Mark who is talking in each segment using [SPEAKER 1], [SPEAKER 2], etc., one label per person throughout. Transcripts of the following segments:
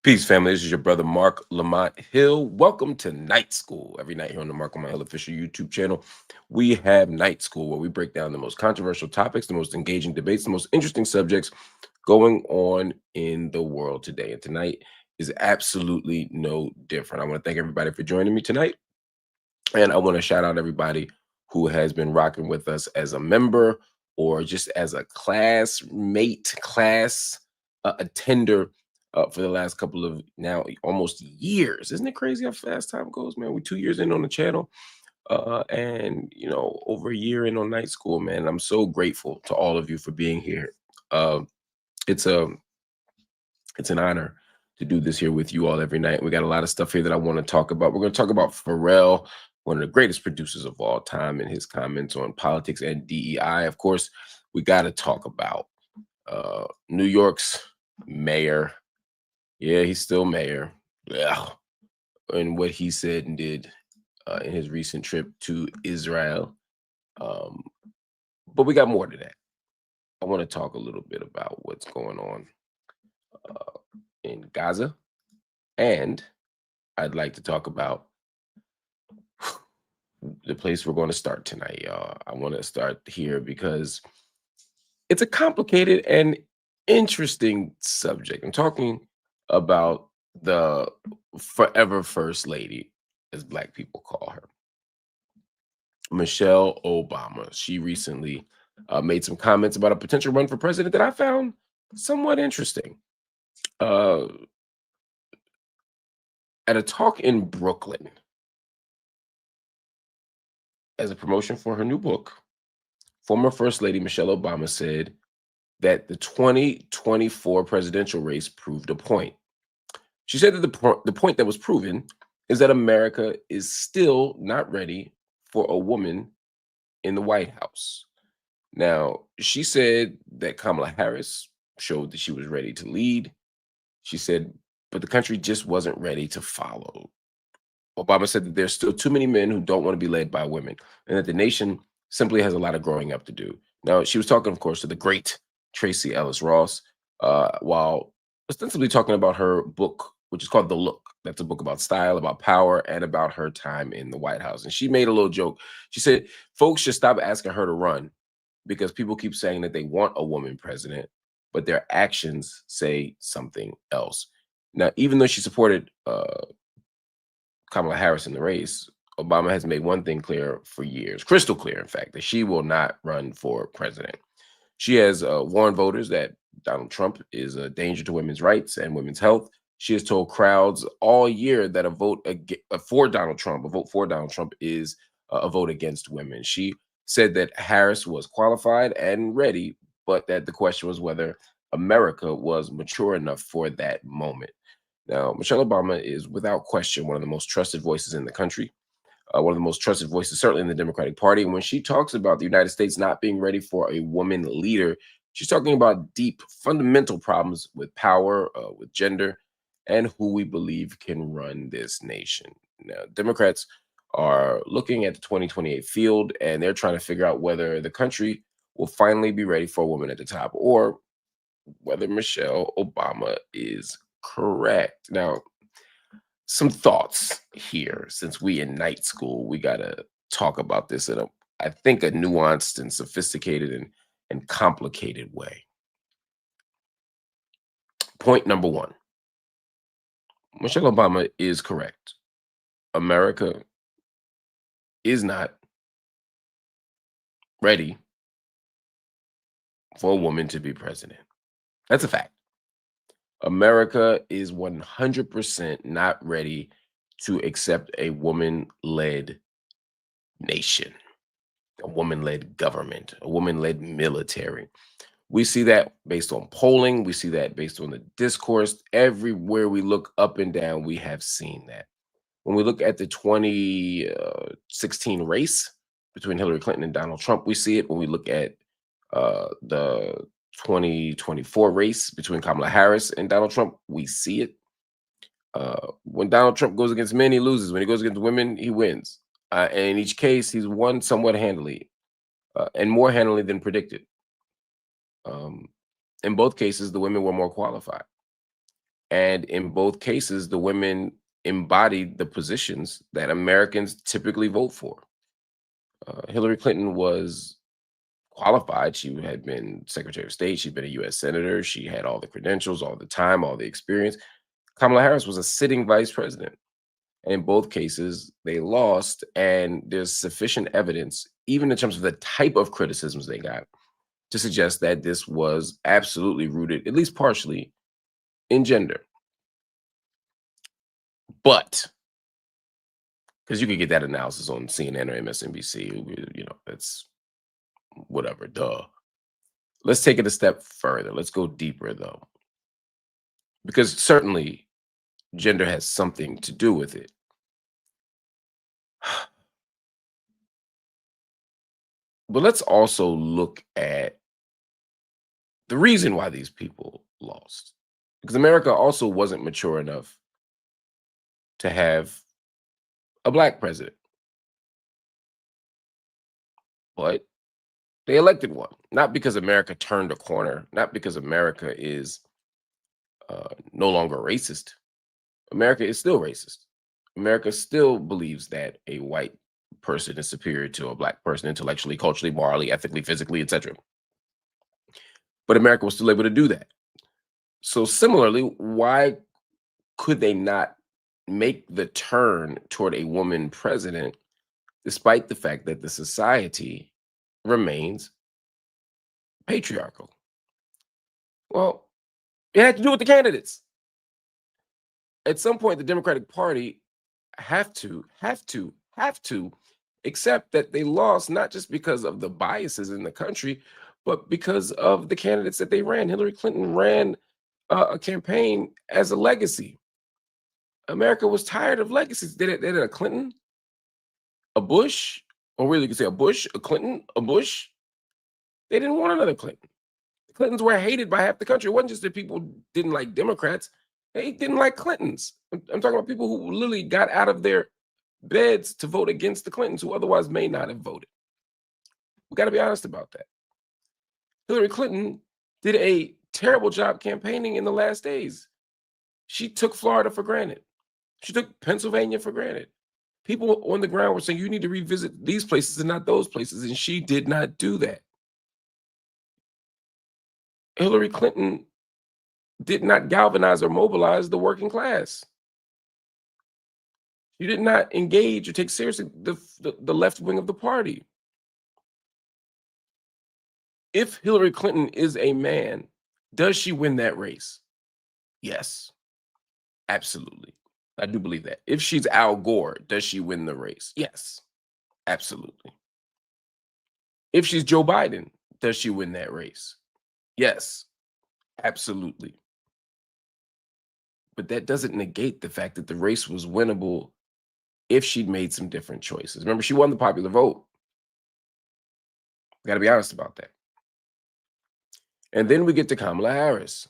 [SPEAKER 1] Peace, family. This is your brother Marc Lamont Hill. Welcome to Night School. Every night here on the Marc Lamont Hill official YouTube channel, we have Night School, where we break down the most controversial topics, the most engaging debates, the most interesting subjects going on in the world today. And tonight is absolutely no different. I want to thank everybody for joining me tonight. And I want to shout out everybody who has been rocking with us as a member or just as a classmate, class attender for the last couple of now almost years. Isn't it crazy how fast time goes, man? We're 2 years in on the channel and, over a year in on night school, man. I'm so grateful to all of you for being here. Uh, it's a it's an honor to do this here with you all every night. We got a lot of stuff here that I want to talk about. We're going to talk about Pharrell, one of the greatest producers of all time, and his comments on politics and DEI. Of course, we got to talk about New York's mayor. Yeah, he's still mayor. Yeah. And what he said and did in his recent trip to Israel. Um, but we got more to that. I want to talk a little bit about what's going on in Gaza. And I'd like to talk about the place we're going to start tonight, y'all. I want to start here because it's a complicated and interesting subject. I'm talking about the forever first lady, as Black people call her, Michelle Obama. She recently made some comments about a potential run for president that I found somewhat interesting. Uh, at a talk in Brooklyn, as a promotion for her new book, former First Lady Michelle Obama said that the 2024 presidential race proved a point. She said that the point that was proven is that America is still not ready for a woman in the White House. Now, she said that Kamala Harris showed that she was ready to lead. She said, but the country just wasn't ready to follow. Obama said that there's still too many men who don't want to be led by women, and that the nation simply has a lot of growing up to do. Now, she was talking, of course, to the great Tracy Ellis Ross, while ostensibly talking about her book, which is called The Look. That's a book about style, about power, and about her time in the White House. And she made a little joke. She said, folks should stop asking her to run because people keep saying that they want a woman president, but their actions say something else. Now, even though she supported Kamala Harris in the race, Obama has made one thing clear for years, crystal clear, in fact, that she will not run for president. She has warned voters that Donald Trump is a danger to women's rights and women's health. She has told crowds all year that a vote for Donald Trump, a vote for Donald Trump, is a vote against women. She said that Harris was qualified and ready, but that the question was whether America was mature enough for that moment. Now, Michelle Obama is without question one of the most trusted voices in the country, one of the most trusted voices, certainly in the Democratic Party. And when she talks about the United States not being ready for a woman leader, she's talking about deep, fundamental problems with power, with gender, and who we believe can run this nation. Now, Democrats are looking at the 2028 field, and they're trying to figure out whether the country will finally be ready for a woman at the top, or whether Michelle Obama is correct. Now, some thoughts here. Since we in night school, we gotta talk about this in I think, a nuanced and sophisticated and complicated way. Point number one: Michelle Obama is correct. America is not ready for a woman to be president. That's a fact. America is 100% not ready to accept a woman-led nation, a woman-led government, a woman-led military. We see that based on polling. We see that based on the discourse. Everywhere we look up and down, we have seen that. When we look at the 2016 race between Hillary Clinton and Donald Trump, we see it. When we look at the 2024 race between Kamala Harris and Donald Trump, we see it. When Donald Trump goes against men, he loses. When he goes against women, he wins. And in each case, he's won somewhat handily, and more handily than predicted. In both cases, the women were more qualified. And in both cases, the women embodied the positions that Americans typically vote for. Hillary Clinton was qualified. She had been Secretary of State. She'd been a U.S. Senator. She had all the credentials, all the time, all the experience. Kamala Harris was a sitting vice president. And in both cases, they lost. And there's sufficient evidence, even in terms of the type of criticisms they got, to suggest that this was absolutely rooted, at least partially, in gender. But because you could get that analysis on CNN or MSNBC, that's whatever, duh. Let's take it a step further. Let's go deeper, though, because certainly gender has something to do with it. But let's also look at the reason why these people lost. Because America also wasn't mature enough to have a black president, but they elected one. Not because America turned a corner, not because America is no longer racist. America is still racist. America still believes that a white person is superior to a black person intellectually, culturally, morally, ethically, physically, etc. But America was still able to do that. So similarly, why could they not make the turn toward a woman president, despite the fact that the society remains patriarchal? Well, it had to do with the candidates. At some point, the Democratic Party have to accept that they lost, not just because of the biases in the country, but because of the candidates that they ran. Hillary Clinton ran a campaign as a legacy. America was tired of legacies. They did a Clinton, a Bush, or really you could say a Bush, a Clinton, a Bush. They didn't want another Clinton. The Clintons were hated by half the country. It wasn't just that people didn't like Democrats. They didn't like Clintons. I'm talking about people who literally got out of their beds to vote against the Clintons who otherwise may not have voted. We got to be honest about that. Hillary Clinton did a terrible job campaigning in the last days. She took Florida for granted. She took Pennsylvania for granted. People on the ground were saying, you need to revisit these places and not those places. And she did not do that. Hillary Clinton did not galvanize or mobilize the working class. You did not engage or take seriously the left wing of the party. If Hillary Clinton is a man, does she win that race? Yes, absolutely. I do believe that. If she's Al Gore, does she win the race? Yes, absolutely. If she's Joe Biden, does she win that race? Yes, absolutely. But that doesn't negate the fact that the race was winnable if she'd made some different choices. Remember, she won the popular vote. We got to be honest about that. And then we get to Kamala Harris.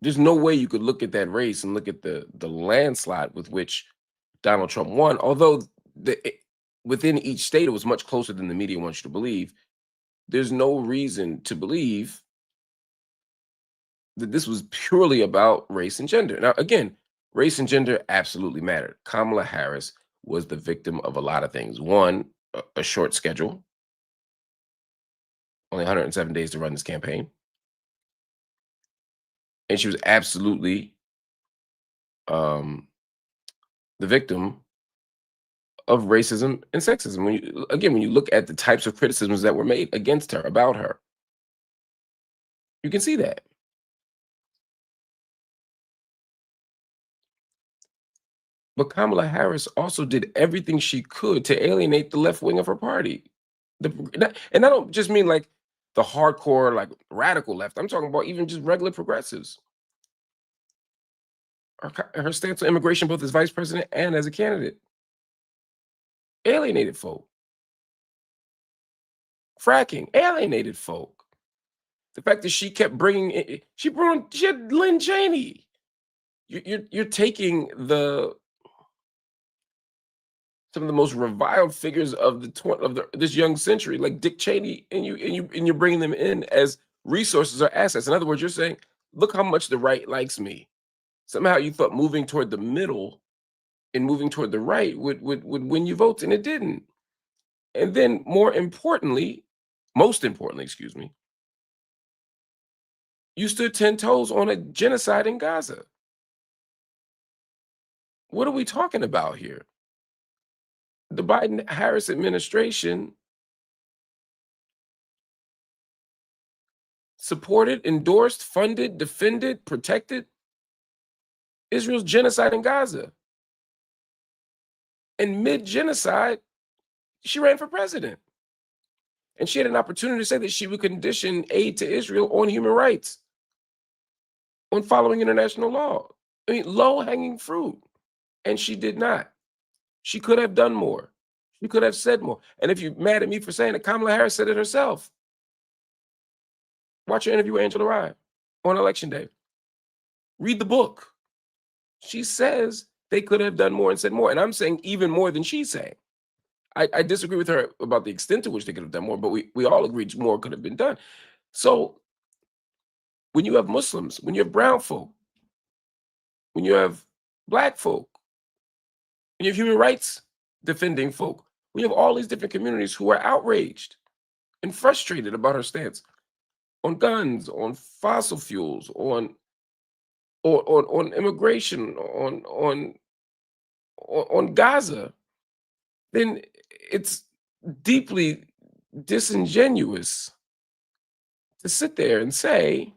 [SPEAKER 1] There's no way you could look at that race and look at the landslide with which Donald Trump won, although within each state it was much closer than the media wants you to believe. There's no reason to believe that this was purely about race and gender. Now, again, race and gender absolutely mattered. Kamala Harris was the victim of a lot of things. One, a short schedule, only 107 days to run this campaign. And she was absolutely the victim of racism and sexism. When you look at the types of criticisms that were made against her, about her, you can see that. But Kamala Harris also did everything she could to alienate the left wing of her party. And I don't just mean like the hardcore, like radical left. I'm talking about even just regular progressives. Her stance on immigration, both as vice president and as a candidate, alienated folk. Fracking alienated folk. The fact that she kept bringing in, she had Lynn Cheney. You're taking some of the most reviled figures of this young century, like Dick Cheney, and you're bringing them in as resources are assets. In other words, you're saying, look how much the right likes me. Somehow you thought moving toward the middle and moving toward the right would win you votes, and it didn't. And then most importantly, excuse me, you stood 10 toes on a genocide in Gaza. What are we talking about here? The Biden Harris administration supported, endorsed, funded, defended, protected Israel's genocide in Gaza. And mid-genocide, she ran for president. And she had an opportunity to say that she would condition aid to Israel on human rights, on following international law. I mean, low-hanging fruit. And she did not. She could have done more. She could have said more. And if you're mad at me for saying it, Kamala Harris said it herself. Watch her interview with Angela Rye on election day. Read the book. She says they could have done more and said more. And I'm saying even more than she's saying. I disagree with her about the extent to which they could have done more, but we all agreed more could have been done. So when you have Muslims, when you have brown folk, when you have black folk, when you have human rights defending folk, we have all these different communities who are outraged and frustrated about her stance on guns, on fossil fuels, on immigration, on Gaza, then it's deeply disingenuous to sit there and say,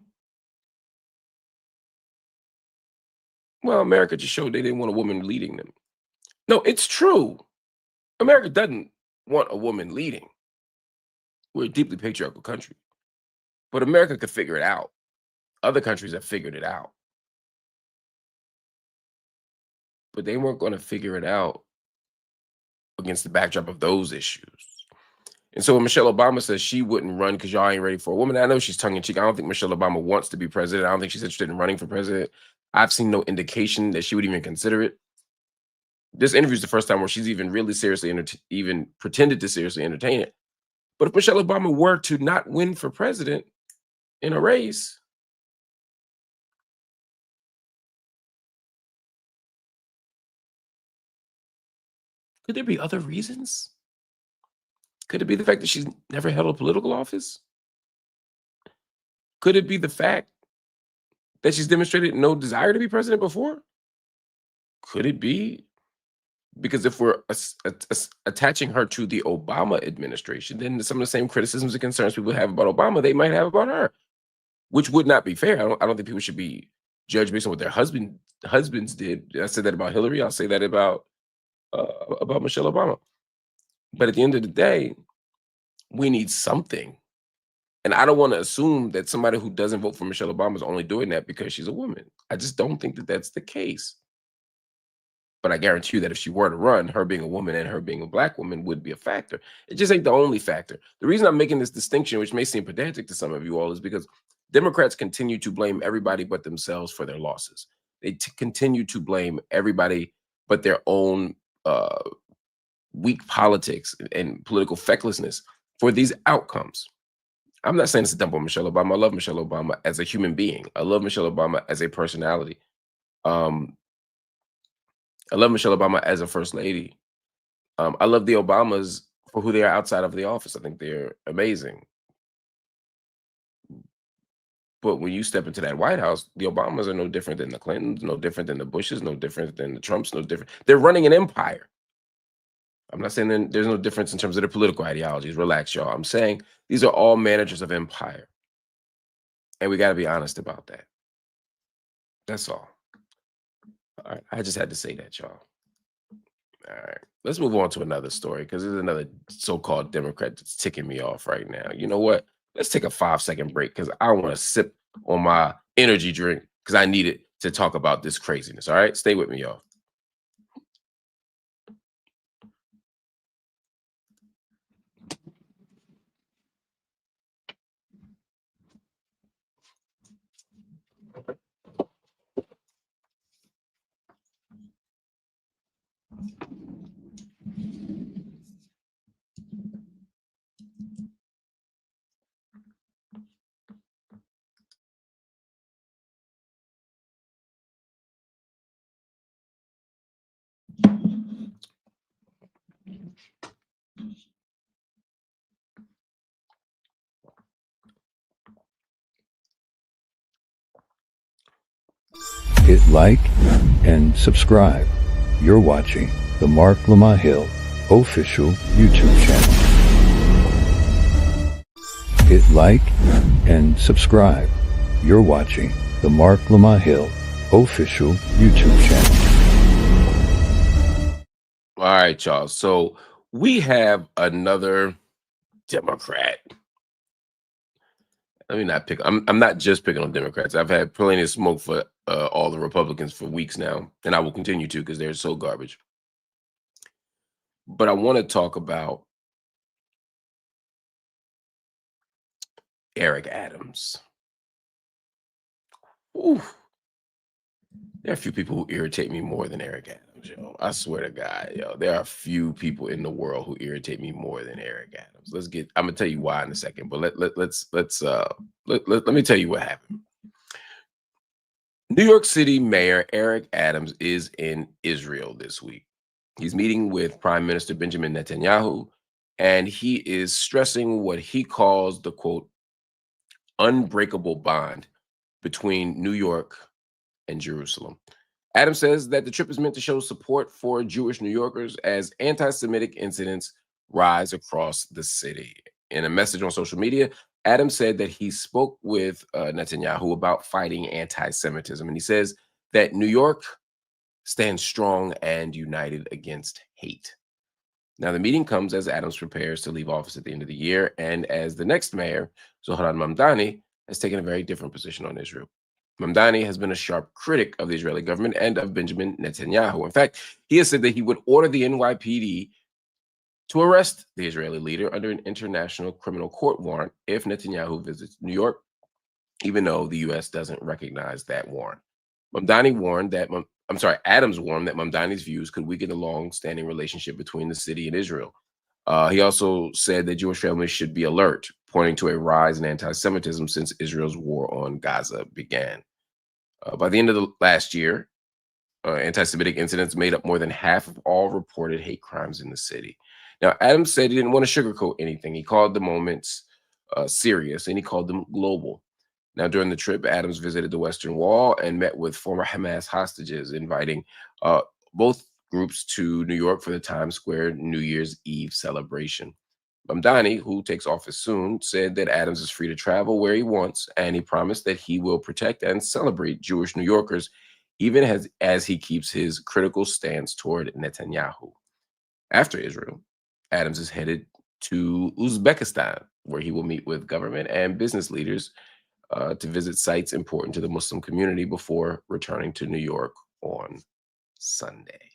[SPEAKER 1] well, America just showed they didn't want a woman leading them. No, it's true. America doesn't want a woman leading. We're a deeply patriarchal country. But America could figure it out. Other countries have figured it out. But they weren't going to figure it out against the backdrop of those issues. And so when Michelle Obama says she wouldn't run because y'all ain't ready for a woman, I know she's tongue in cheek. I don't think Michelle Obama wants to be president. I don't think she's interested in running for president. I've seen no indication that she would even consider it. This interview is the first time where she's even really seriously even pretended to seriously entertain it. But if Michelle Obama were to not win for president in a race, could there be other reasons? Could it be the fact that she's never held a political office? Could it be the fact that she's demonstrated no desire to be president before? Could it be because if we're attaching her to the Obama administration, then some of the same criticisms and concerns people have about Obama, they might have about her, which would not be fair. I don't think people should be judged based on what their husbands did. I said that about Hillary. I'll say that about Michelle Obama. But at the end of the day, we need something. And I don't want to assume that somebody who doesn't vote for Michelle Obama is only doing that because she's a woman. I just don't think that that's the case. But I guarantee you that if she were to run, her being a woman and her being a black woman would be a factor. It just ain't the only factor. The reason I'm making this distinction, which may seem pedantic to some of you all, is because Democrats continue to blame everybody but themselves for their losses. They continue to blame everybody but their own weak politics and political fecklessness for these outcomes. I'm not saying it's a dump on Michelle Obama. I love Michelle Obama as a human being. I love Michelle Obama as a personality. I love Michelle Obama as a first lady. I love the Obamas for who they are outside of the office. I think they're amazing. But when you step into that White House, the Obamas are no different than the Clintons, no different than the Bushes, no different than the Trumps, no different. They're running an empire. I'm not saying that there's no difference in terms of their political ideologies. Relax, y'all. I'm saying these are all managers of empire. And we got to be honest about that. That's all. All right. I just had to say that, y'all. All right. Let's move on to another story because there's another so-called Democrat that's ticking me off right now. You know what? Let's take a 5-second break because I want to sip on my energy drink because I need it to talk about this craziness. All right. Stay with me, y'all.
[SPEAKER 2] Hit like and subscribe. You're watching the Marc Lamont Hill official YouTube channel. Hit like and subscribe. You're watching the Marc Lamont Hill official YouTube channel.
[SPEAKER 1] All right, y'all. So we have another Democrat. Let me not pick. I'm not just picking on Democrats. I've had plenty of smoke for all the Republicans for weeks now, and I will continue to because they're so garbage. But I want to talk about Eric Adams. Ooh, there are a few people who irritate me more than Eric Adams, yo. I swear to God, yo. There are a few people in the world who irritate me more than Eric Adams. Let's get. I'm gonna tell you why in a second, but let me tell you what happened. New York City Mayor Eric Adams is in Israel this week. He's meeting with Prime Minister Benjamin Netanyahu, and he is stressing what he calls the quote unbreakable bond between New York and Jerusalem. Adams says that the trip is meant to show support for Jewish New Yorkers as anti-Semitic incidents rise across the city. In a message on social media, Adams said that he spoke with Netanyahu about fighting anti-Semitism, and he says that New York stands strong and united against hate. Now, the meeting comes as Adams prepares to leave office at the end of the year, and as the next mayor, Zohran Mamdani, has taken a very different position on Israel. Mamdani has been a sharp critic of the Israeli government and of Benjamin Netanyahu. In fact, he has said that he would order the NYPD to arrest the Israeli leader under an international criminal court warrant if Netanyahu visits New York, even though the U.S. doesn't recognize that warrant. Adams warned that Mamdani's views could weaken the long-standing relationship between the city and Israel. He also said that Jewish families should be alert, pointing to a rise in anti-Semitism since Israel's war on Gaza began. By the end of the last year, anti-Semitic incidents made up more than half of all reported hate crimes in the city. Now, Adams said he didn't want to sugarcoat anything. He called the moments serious, and he called them global. Now, during the trip, Adams visited the Western Wall and met with former Hamas hostages, inviting both groups to New York for the Times Square New Year's Eve celebration. Mamdani, who takes office soon, said that Adams is free to travel where he wants, and he promised that he will protect and celebrate Jewish New Yorkers, even as he keeps his critical stance toward Netanyahu. After Israel, Adams is headed to Uzbekistan, where he will meet with government and business leaders to visit sites important to the Muslim community before returning to New York on Sunday.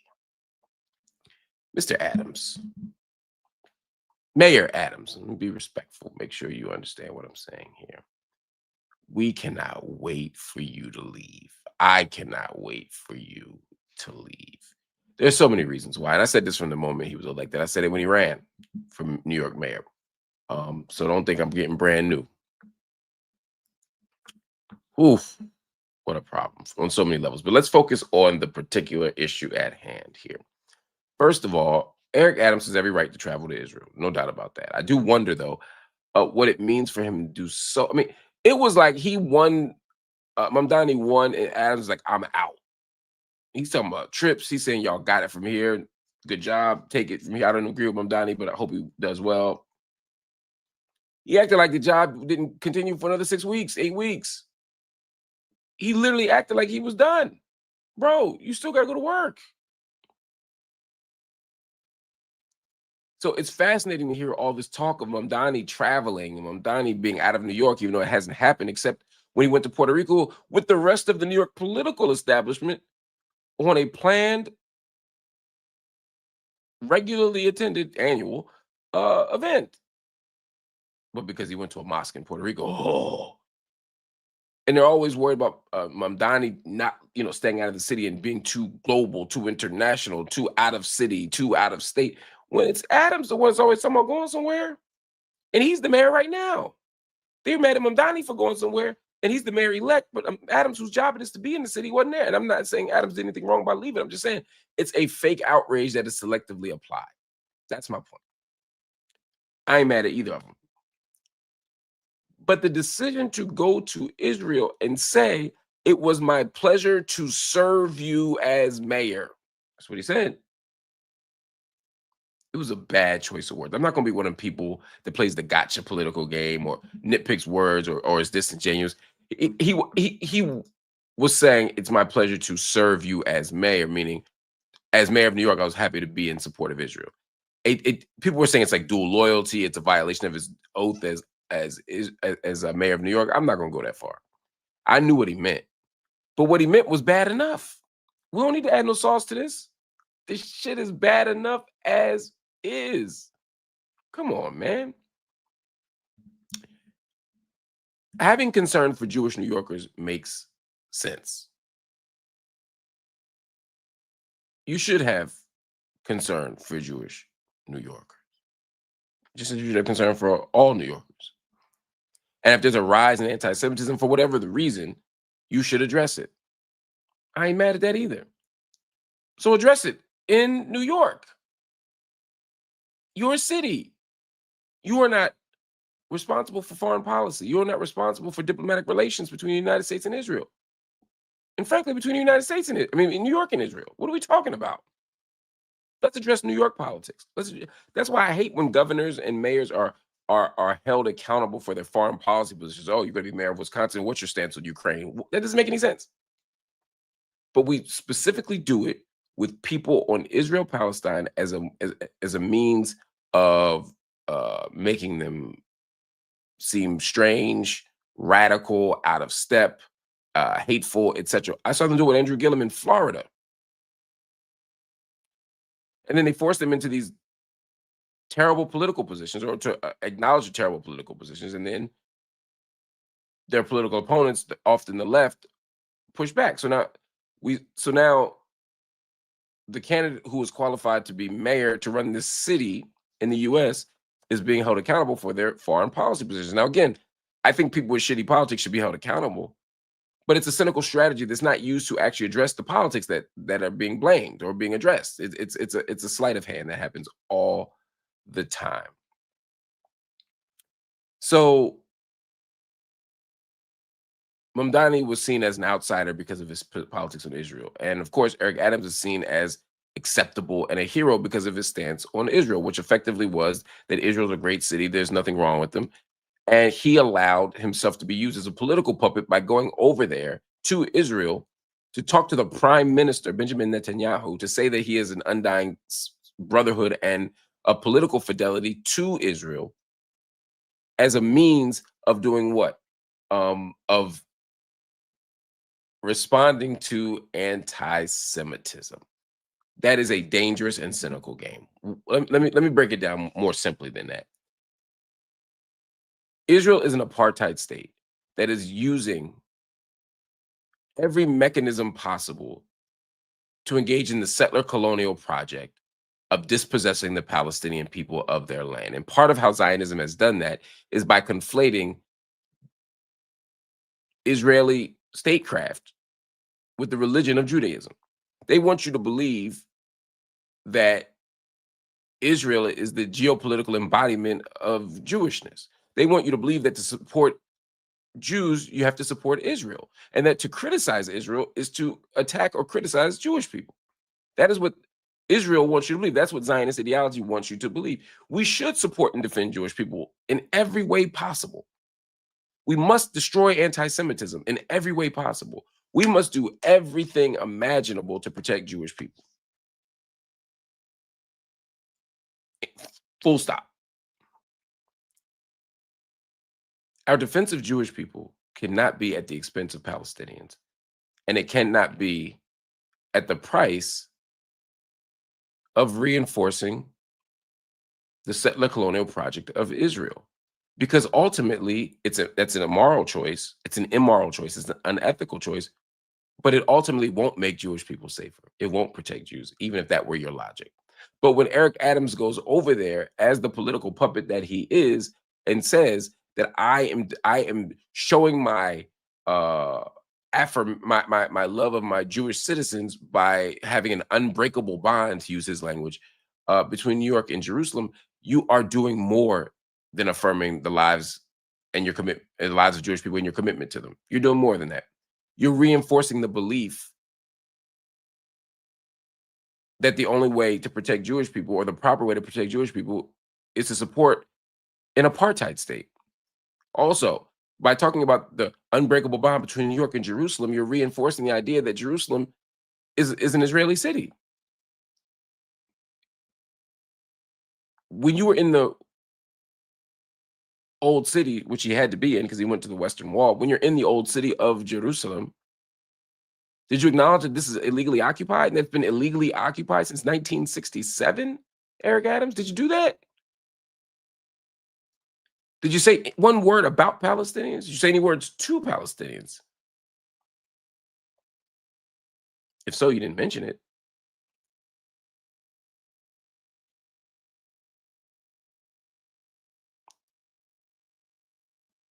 [SPEAKER 1] Mr. Adams, Mayor Adams, let me be respectful. Make sure you understand what I'm saying here. We cannot wait for you to leave. I cannot wait for you to leave. There's so many reasons why. And I said this from the moment he was elected. I said it when he ran for New York mayor. So don't think I'm getting brand new. Oof, what a problem on so many levels. But let's focus on the particular issue at hand here. First of all, Eric Adams has every right to travel to Israel. No doubt about that. I do wonder, though, what it means for him to do so. I mean, it was like he won, Mamdani won, and Adams was like, I'm out. He's talking about trips. He's saying, y'all got it from here. Good job. Take it from here. I don't agree with Mamdani, but I hope he does well. He acted like the job didn't continue for another 6 weeks, 8 weeks. He literally acted like he was done. Bro, you still got to go to work. So it's fascinating to hear all this talk of Mamdani traveling and Mamdani being out of New York, even though it hasn't happened, except when he went to Puerto Rico with the rest of the New York political establishment on a planned, regularly attended annual event. But because he went to a mosque in Puerto Rico, and they're always worried about Mamdani not, staying out of the city and being too global, too international, too out of city, too out of state. When it's Adams, the one that's always talking about going somewhere, and he's the mayor right now. They're mad at Mamdani for going somewhere, and he's the mayor-elect, but Adams, whose job it is to be in the city, wasn't there. And I'm not saying Adams did anything wrong by leaving. I'm just saying it's a fake outrage that is selectively applied. That's my point. I ain't mad at either of them. But the decision to go to Israel and say, It was my pleasure to serve you as mayor. That's what he said. It was a bad choice of words. I'm not going to be one of them people that plays the gotcha political game or nitpicks words or is disingenuous. He was saying it's my pleasure to serve you as mayor, meaning as mayor of New York, I was happy to be in support of Israel. People were saying it's like dual loyalty. It's a violation of his oath as a mayor of New York. I'm not going to go that far. I knew what he meant, but what he meant was bad enough. We don't need to add no sauce to this. This shit is bad enough as is. Come on, man. Having concern for Jewish New Yorkers makes sense. You should have concern for Jewish New Yorkers, just as you should have concern for all New Yorkers. And if there's a rise in anti-Semitism for whatever the reason, you should address it. I ain't mad at that either. So address it in New York, your city. You are not responsible for foreign policy. You are not responsible for diplomatic relations between the United States and Israel. And frankly, between the United States and in New York and Israel. What are we talking about? Let's address New York politics. That's why I hate when governors and mayors are held accountable for their foreign policy positions. Oh, you're going to be mayor of Wisconsin. What's your stance on Ukraine? That doesn't make any sense. But we specifically do it with people on Israel-Palestine as a means of making them seem strange, radical, out of step, hateful, etc. I saw them do it with Andrew Gillum in Florida. And then they forced them into these terrible political positions, or to acknowledge the terrible political positions. And then their political opponents, often the left, push back. So now the candidate who was qualified to be mayor to run this city in the US is being held accountable for their foreign policy positions. Now, again, I think people with shitty politics should be held accountable, but it's a cynical strategy that's not used to actually address the politics that are being blamed or being addressed. It's a sleight of hand that happens all the time. So Mamdani was seen as an outsider because of his politics on Israel. And of course, Eric Adams is seen as acceptable and a hero because of his stance on Israel, which effectively was that Israel's a great city. There's nothing wrong with them. And he allowed himself to be used as a political puppet by going over there to Israel to talk to the prime minister, Benjamin Netanyahu, to say that he is an undying brotherhood and a political fidelity to Israel as a means of doing what? Of responding to anti-Semitism. That is a dangerous and cynical game. Let me break it down more simply than that. Israel is an apartheid state that is using every mechanism possible to engage in the settler colonial project of dispossessing the Palestinian people of their land. And part of how Zionism has done that is by conflating Israeli statecraft with the religion of Judaism. They want you to believe that Israel is the geopolitical embodiment of Jewishness. They want you to believe that to support Jews, you have to support Israel, and that to criticize Israel is to attack or criticize Jewish people. That is what Israel wants you to believe. That's what Zionist ideology wants you to believe. We should support and defend Jewish people in every way possible. We must destroy anti-Semitism in every way possible. We must do everything imaginable to protect Jewish people. Full stop. Our defense of Jewish people cannot be at the expense of Palestinians, and it cannot be at the price of reinforcing the settler colonial project of Israel. Because ultimately, that's an immoral choice. It's an immoral choice. It's an unethical choice. But it ultimately won't make Jewish people safer. It won't protect Jews, even if that were your logic. But when Eric Adams goes over there as the political puppet that he is and says that I am showing my my love of my Jewish citizens by having an unbreakable bond, to use his language, between New York and Jerusalem, you are doing more than affirming the lives and your commitment, the lives of Jewish people and your commitment to them. You're doing more than that. you're reinforcing the belief that the only way to protect Jewish people, or the proper way to protect Jewish people, is to support an apartheid state. Also, by talking about the unbreakable bond between New York and Jerusalem, you're reinforcing the idea that Jerusalem is an Israeli city. When you were in the old city, which he had to be in because he went to the Western Wall, when you're in the old city of Jerusalem, did you acknowledge that this is illegally occupied and it's been illegally occupied since 1967, Eric Adams? Did you do that? Did you say one word about Palestinians? Did you say any words to Palestinians? If so, you didn't mention it.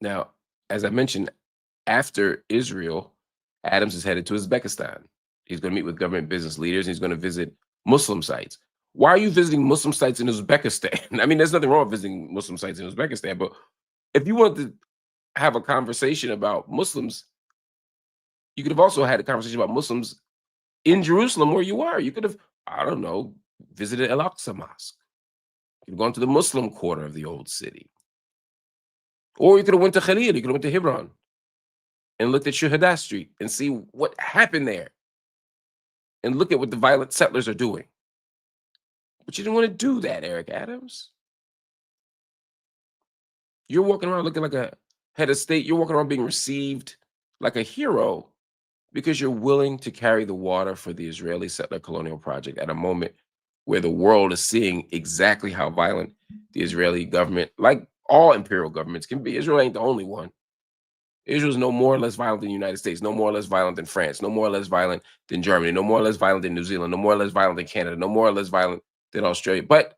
[SPEAKER 1] Now, as I mentioned, after Israel, Adams is headed to Uzbekistan. He's going to meet with government business leaders. And he's going to visit Muslim sites. Why are you visiting Muslim sites in Uzbekistan? I mean, there's nothing wrong with visiting Muslim sites in Uzbekistan, but if you want to have a conversation about Muslims, you could have also had a conversation about Muslims in Jerusalem where you are. You could have, I don't know, visited Al Aqsa Mosque. You could have gone to the Muslim quarter of the old city. Or you could have went to Khalil, you could have went to Hebron and looked at Shuhada Street and see what happened there. And look at what the violent settlers are doing. But you didn't want to do that, Eric Adams. You're walking around looking like a head of state. You're walking around being received like a hero because you're willing to carry the water for the Israeli settler colonial project at a moment where the world is seeing exactly how violent the Israeli government, like all imperial governments, can be. Israel ain't the only one. Israel's no more or less violent than the United States, no more or less violent than France, no more or less violent than Germany, no more or less violent than New Zealand, no more or less violent than Canada, no more or less violent than Australia. But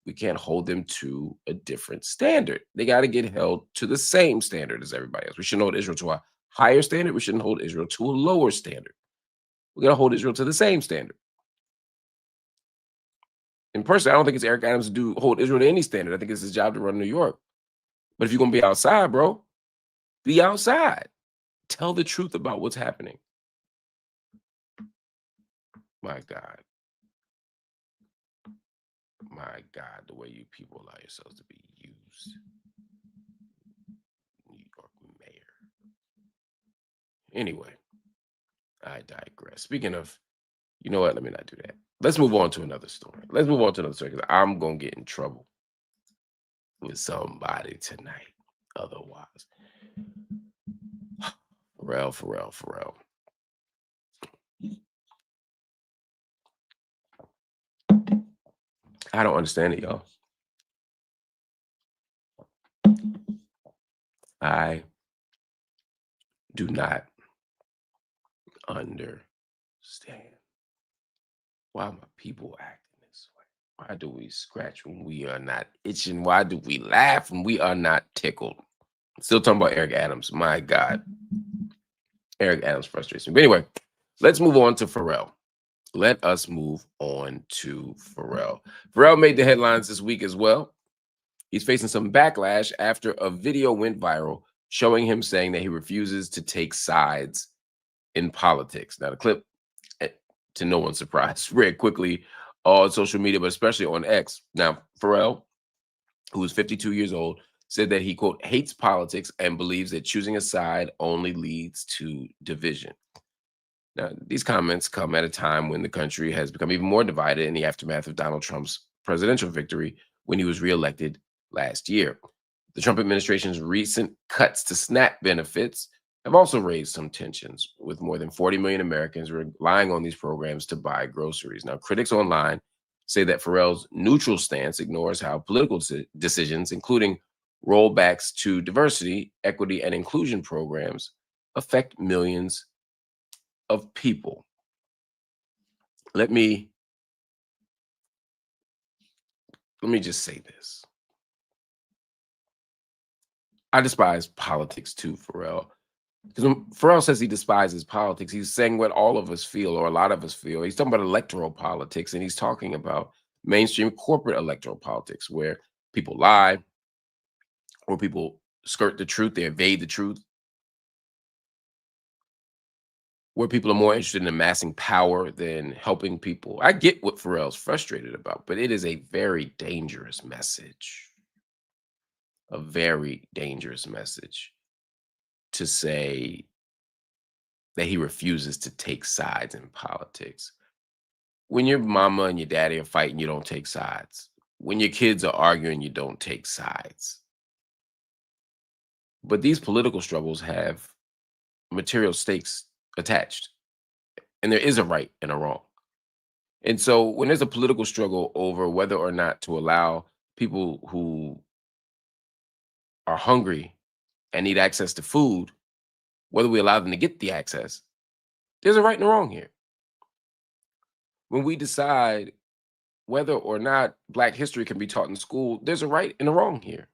[SPEAKER 1] we can't hold them to a different standard. They got to get held to the same standard as everybody else. We shouldn't hold Israel to a higher standard. We shouldn't hold Israel to a lower standard. We got to hold Israel to the same standard. And personally, I don't think it's Eric Adams to hold Israel to any standard. I think it's his job to run New York. But if you're going to be outside, bro, be outside. Tell the truth about what's happening. My God. My God, the way you people allow yourselves to be used. New York mayor. Anyway, I digress. Speaking of, you know what? Let me not do that. Let's move on to another story. Let's move on to another story because I'm going to get in trouble with somebody tonight. Otherwise. Pharrell. I don't understand it, y'all. I do not understand why my people acting this way. Why do we scratch when we are not itching? Why do we laugh when we are not tickled? Still talking about Eric Adams. My God. Eric Adams frustrates me. But anyway, let's move on to Pharrell. Let us move on to Pharrell. Pharrell made the headlines this week as well. He's facing some backlash after a video went viral showing him saying that he refuses to take sides in politics. Now, the clip, to no one's surprise, spread quickly on social media, but especially on X. Now, Pharrell, who is 52 years old, said that he, quote, hates politics and believes that choosing a side only leads to division. Now, these comments come at a time when the country has become even more divided in the aftermath of Donald Trump's presidential victory when he was reelected last year. The Trump administration's recent cuts to SNAP benefits have also raised some tensions, with more than 40 million Americans relying on these programs to buy groceries. Now, critics online say that Pharrell's neutral stance ignores how political decisions, including rollbacks to diversity, equity, and inclusion programs, affect millions of people. Let me just say this. I despise politics too, Pharrell. Because when Pharrell says he despises politics, he's saying what all of us feel, or a lot of us feel. He's talking about electoral politics, and he's talking about mainstream corporate electoral politics, where people lie, or people skirt the truth, they evade the truth. where people are more interested in amassing power than helping people. I get what Pharrell's frustrated about, but it is a very dangerous message. A very dangerous message to say that he refuses to take sides in politics. When your mama and your daddy are fighting, you don't take sides. When your kids are arguing, you don't take sides. But these political struggles have material stakes attached, and there is a right and a wrong. And so when there's a political struggle over whether or not to allow people who are hungry and need access to food, whether we allow them to get the access, there's a right and a wrong here. When we decide whether or not Black history can be taught in school, there's a right and a wrong here.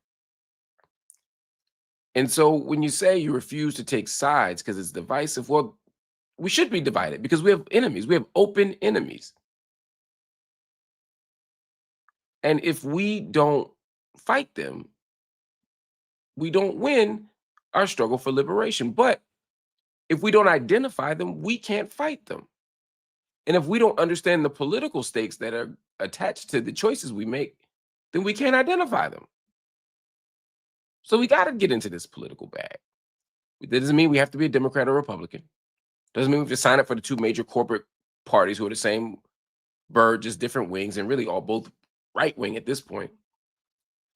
[SPEAKER 1] And so when you say you refuse to take sides because it's divisive, well, we should be divided because we have enemies. We have open enemies. And if we don't fight them, we don't win our struggle for liberation. But if we don't identify them, we can't fight them. And if we don't understand the political stakes that are attached to the choices we make, then we can't identify them. So we got to get into this political bag. That doesn't mean we have to be a Democrat or Republican. Doesn't mean we have to sign up for the two major corporate parties who are the same bird, just different wings, and really all both right wing at this point.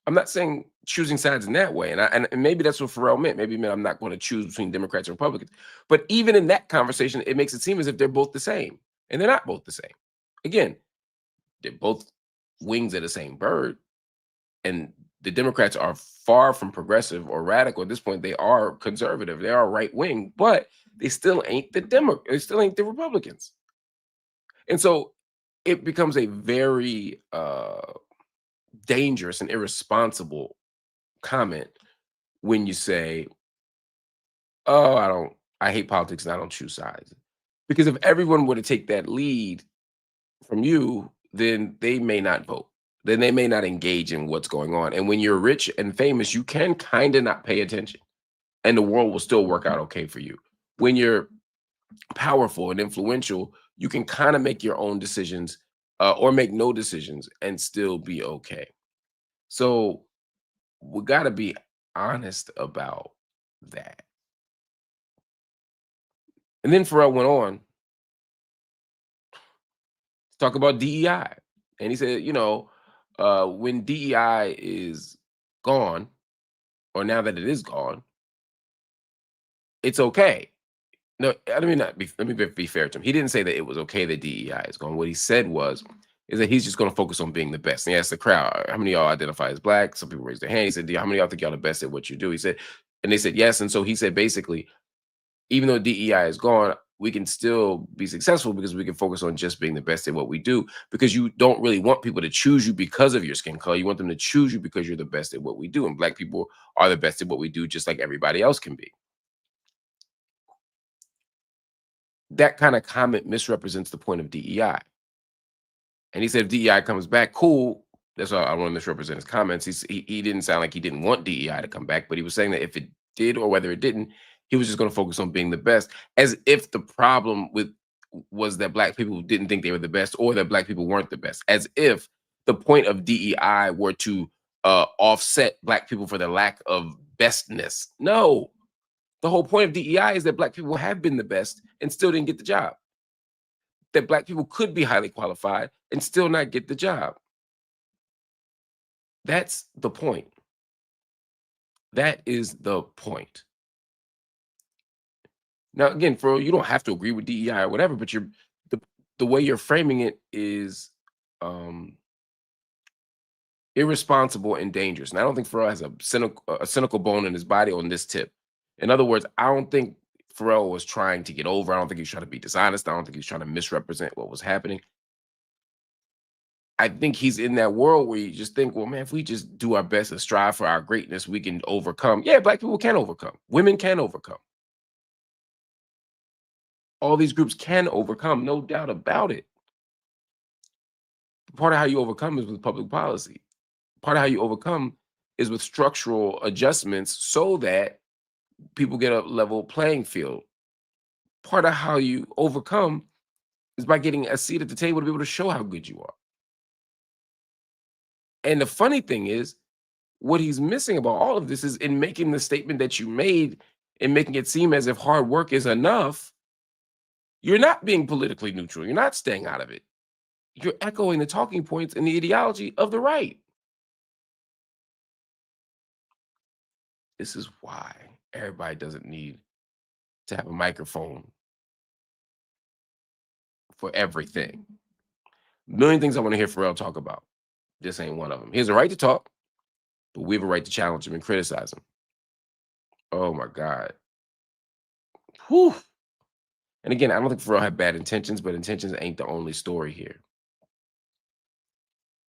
[SPEAKER 1] I'm not saying choosing sides in that way. And maybe that's what Pharrell meant. Maybe he meant I'm not going to choose between Democrats and Republicans. But even in that conversation, it makes it seem as if they're both the same. And they're not both the same. Again, they're both wings of the same bird. And the Democrats are far from progressive or radical at this point. They are conservative. They are right wing, but they still ain't the They still ain't the Republicans. And so it becomes a very dangerous and irresponsible comment when you say, "Oh, I hate politics and I don't choose sides." Because if everyone were to take that lead from you, then they may not vote. Then they may not engage in what's going on. And when you're rich and famous, you can kind of not pay attention, and the world will still work out okay for you. When you're powerful and influential, you can kind of make your own decisions or make no decisions and still be okay. So we got to be honest about that. And then Pharrell went on to talk about DEI. And he said, when DEI is gone, or now that it is gone, it's okay. No, let me be fair to him. He didn't say that it was okay that DEI is gone. What he said is that he's just going to focus on being the best. And he asked the crowd, how many of y'all identify as Black? Some people raised their hand. He said, how many of y'all think y'all the best at what you do? He said, and they said yes. And so he said, basically, even though DEI is gone, we can still be successful because we can focus on just being the best at what we do, because you don't really want people to choose you because of your skin color. You want them to choose you because you're the best at what we do. And Black people are the best at what we do, just like everybody else can be. That kind of comment misrepresents the point of DEI. And he said, if DEI comes back, cool. That's why I want to misrepresent his comments. He didn't sound like he didn't want DEI to come back, but he was saying that if it did or whether it didn't, he was just going to focus on being the best, as if the problem was that Black people didn't think they were the best, or that Black people weren't the best, as if the point of DEI were to offset Black people for their lack of bestness. No, the whole point of DEI is that Black people have been the best and still didn't get the job. That Black people could be highly qualified and still not get the job. That's the point. That is the point. Now, again, you don't have to agree with DEI or whatever, but the way you're framing it is irresponsible and dangerous. And I don't think Pharrell has a cynical bone in his body on this tip. In other words, I don't think Pharrell was trying to get over. I don't think he's trying to be dishonest. I don't think he's trying to misrepresent what was happening. I think he's in that world where you just think, well, man, if we just do our best and strive for our greatness, we can overcome. Yeah, Black people can overcome. Women can overcome. All these groups can overcome, no doubt about it. Part of how you overcome is with public policy. Part of how you overcome is with structural adjustments so that people get a level playing field. part of how you overcome is by getting a seat at the table to be able to show how good you are. And the funny thing is, what he's missing about all of this is in making the statement that you made and making it seem as if hard work is enough, you're not being politically neutral. You're not staying out of it. You're echoing the talking points and the ideology of the right. This is why everybody doesn't need to have a microphone for everything. A million things I want to hear Pharrell talk about. This ain't one of them. He has a right to talk, but we have a right to challenge him and criticize him. Oh my God. Whew. And again, I don't think Pharrell had bad intentions, but intentions ain't the only story here.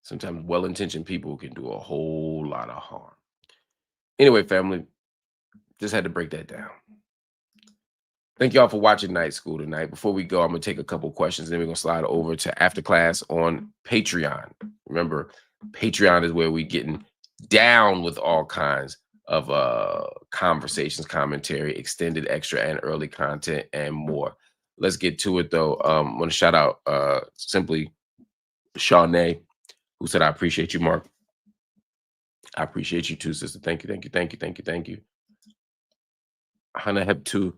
[SPEAKER 1] Sometimes well-intentioned people can do a whole lot of harm. Anyway, family, just had to break that down. Thank y'all for watching Night School tonight. Before we go, I'm going to take a couple questions, then we're going to slide over to After Class on Patreon. Remember, Patreon is where we're getting down with all kinds of conversations, commentary, extended, extra, and early content, and more. Let's get to it, though. I want to shout out simply Shawnee, who said, I appreciate you, Mark. I appreciate you too, sister. Thank you, thank you, thank you, thank you, thank you. Hannah Heb2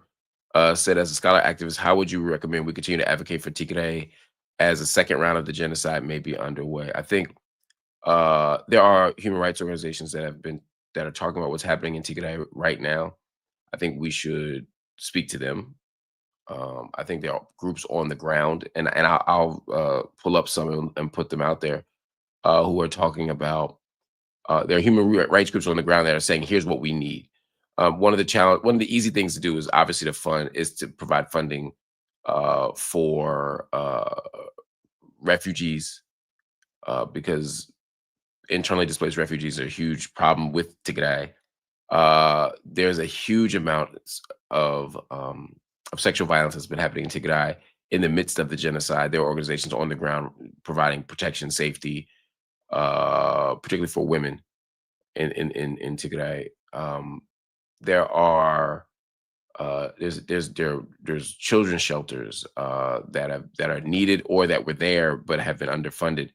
[SPEAKER 1] said, as a scholar activist, how would you recommend we continue to advocate for Tigray as a second round of the genocide may be underway? I think there are human rights organizations that are talking about what's happening in Tigray right now. I think we should speak to them. I think there are groups on the ground, and I'll pull up some and put them out there who are talking about. There are human rights groups on the ground that are saying, here's what we need. One of the easy things to do is obviously to provide funding for refugees, because internally displaced refugees are a huge problem with Tigray. There's a huge amount of sexual violence that's been happening in Tigray in the midst of the genocide. There are organizations on the ground providing protection, safety, particularly for women in Tigray. There are there's children's shelters that are needed or that were there but have been underfunded.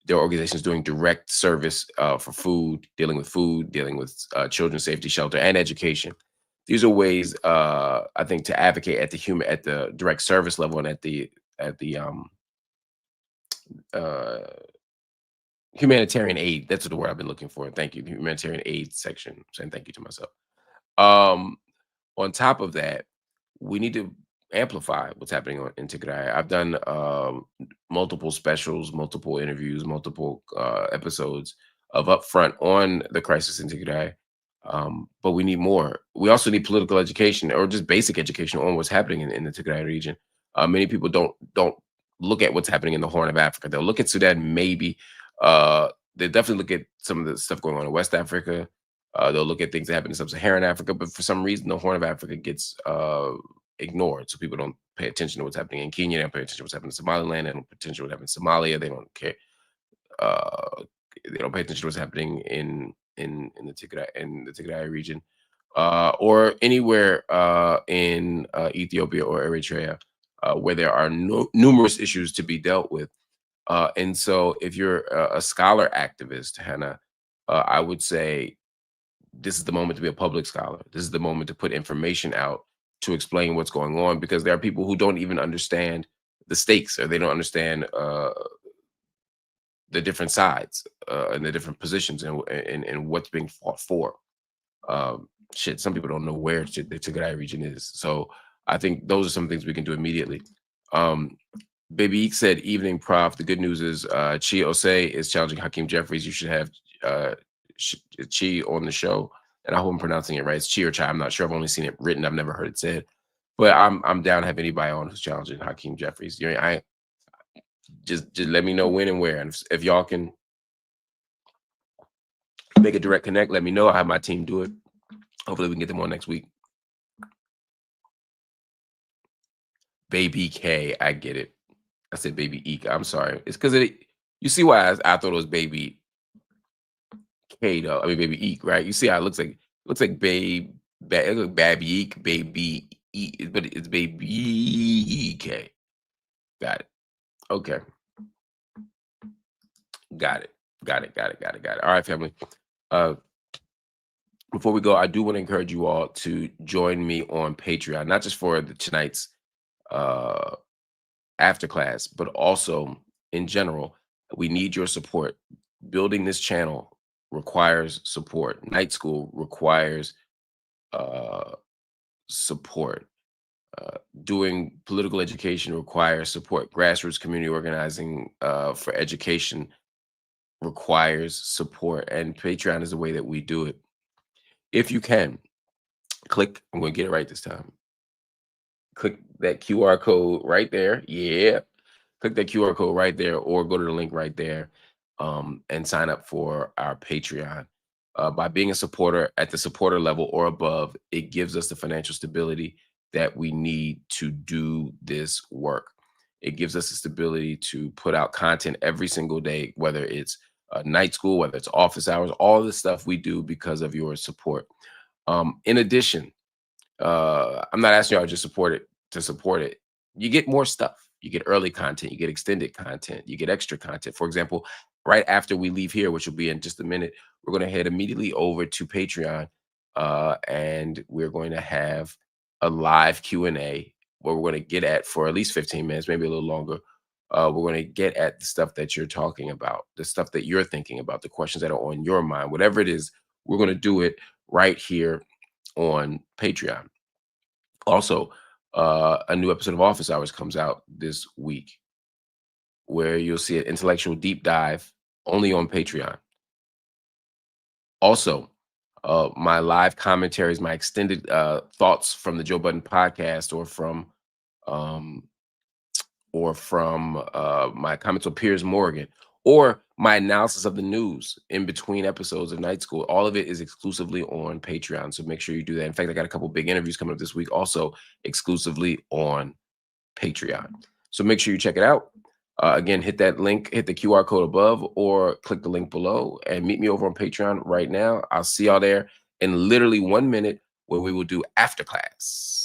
[SPEAKER 1] There are organizations doing direct service for food, dealing with children's safety, shelter, and education. These are ways I think to advocate at the direct service level and at the humanitarian aid. That's the word I've been looking for. Thank you. The humanitarian aid section. I'm saying thank you to myself. On top of that, we need to amplify what's happening in Tigray. I've done multiple specials, multiple interviews, multiple episodes of Upfront on the crisis in Tigray. But we need more. We also need political education, or just basic education on what's happening in the Tigray region. Many people don't look at what's happening in the Horn of Africa. They'll look at Sudan, maybe. They definitely look at some of the stuff going on in West Africa. They'll look at things that happen in sub-Saharan Africa, but for some reason, the Horn of Africa gets ignored. So people don't pay attention to what's happening in Kenya. They don't pay attention to what's happening in Somaliland. They don't pay attention to what's happening in Somalia. They don't care. They don't pay attention to what's happening in the Tigray region, or anywhere in Ethiopia or Eritrea, where there are numerous issues to be dealt with. And so, if you're a scholar activist, Hannah, I would say this is the moment to be a public scholar. This is the moment to put information out to explain what's going on, because there are people who don't even understand the stakes, or they don't understand the different sides and the different positions and what's being fought for. Some people don't know where the Tigray region is. So I think those are some things we can do immediately. Baby Eek said, evening, Prof. The good news is Chi Osei is challenging Hakeem Jeffries. You should have Chi on the show. And I hope I'm pronouncing it right. It's Chi or Chai. I'm not sure. I've only seen it written. I've never heard it said. But I'm down to have anybody on who's challenging Hakeem Jeffries. Just let me know when and where. And if y'all can make a direct connect, let me know. I'll have my team do it. Hopefully we can get them on next week. Baby K, I get it. I said Baby Eek. I'm sorry. It's because you see why I thought it was Baby K though. I mean Baby Eek, right? You see how it looks like Babby Eek, Baby but it's baby K. Got it. Okay. Got it. Got it. Got it. Got it. Got it. All right, family. Uh, before we go, I do want to encourage you all to join me on Patreon, not just for tonight's uh after class, but also in general. We need your support. Building this channel requires support. Night school requires uh support. Doing political education requires support. Grassroots community organizing for education requires support, and Patreon is the way that we do it. If you can, click, I'm going to get it right this time. Click that QR code right there. Yeah. Click that QR code right there, or go to the link right there, and sign up for our Patreon. By being a supporter at the supporter level or above, it gives us the financial stability that we need to do this work. It gives us the stability to put out content every single day, whether it's night school, whether it's office hours, all the stuff we do because of your support. In addition, I'm not asking y'all to just support it to support it. You get more stuff. You get early content, you get extended content, you get extra content. For example, right after we leave here, which will be in just a minute, we're going to head immediately over to Patreon, and we're going to have a live Q&A where we're going to get at, for at least 15 minutes, maybe a little longer. We're going to get at the stuff that you're talking about, the stuff that you're thinking about, the questions that are on your mind, whatever it is. We're going to do it right here on Patreon. Also, a new episode of Office Hours comes out this week, where you'll see an intellectual deep dive only on Patreon. Also, my live commentaries, my extended thoughts from the Joe Budden podcast, um, or from my comments on Piers Morgan, or my analysis of the news in between episodes of Night School. All of it is exclusively on Patreon. So make sure you do that. In fact, I got a couple big interviews coming up this week, also exclusively on Patreon. So make sure you check it out. Again, hit that link, hit the QR code above, or click the link below and meet me over on Patreon right now. I'll see y'all there in literally 1 minute, where we will do after class.